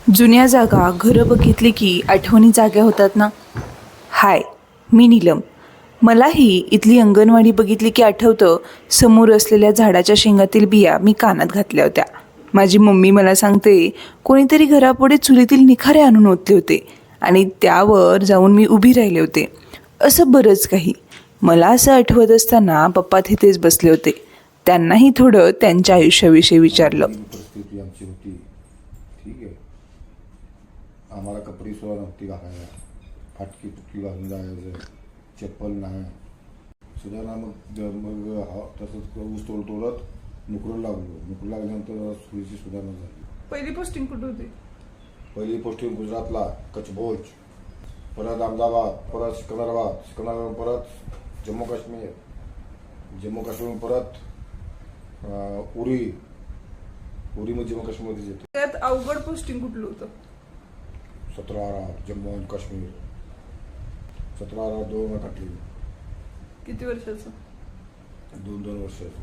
जुन्या जागा घरं बघितली की आठवणी जाग्या होतात ना. हाय, मी नीलम. मलाही इथली अंगणवाडी बघितली की आठवतं, समोर असलेल्या झाडाच्या शेंगातील बिया मी कानात घातल्या होत्या. माझी मम्मी मला सांगते, कोणीतरी घरापुढे चुलीतील निखारे आणून ओतले होते आणि त्यावर जाऊन मी उभी राहिले होते. असं बरंच काही. मला असं आठवत असताना पप्पा तिथेच बसले होते. त्यांनाही थोडं त्यांच्या आयुष्याविषयी विचारलं. परिस्थिती आमची होती. ठीक आहे, आम्हाला कपडे सुद्धा नव्हती घालायला, फाटकी तुटकी घालून जायचं, चप्पल नाही सुद्धा. मग तसंच ऊस तोडत नोकरीला लागल्यानंतर सोयीची सुधारणा झाली. पहिली पोस्टिंग कुठे होती? पहिली पोस्टिंग गुजरातला, कच्छभोज, परत अहमदाबाद, परत सिकंदराबाद, परत जम्मू काश्मीर, परत उरी मग जम्मू काश्मीरमध्येच येते. त्यात अवघड पोस्टिंग कुठलं होतं? 17 जम्मू आणि काश्मीर. 17 2 काढली. किती वर्षाचं? 2 वर्षाचं.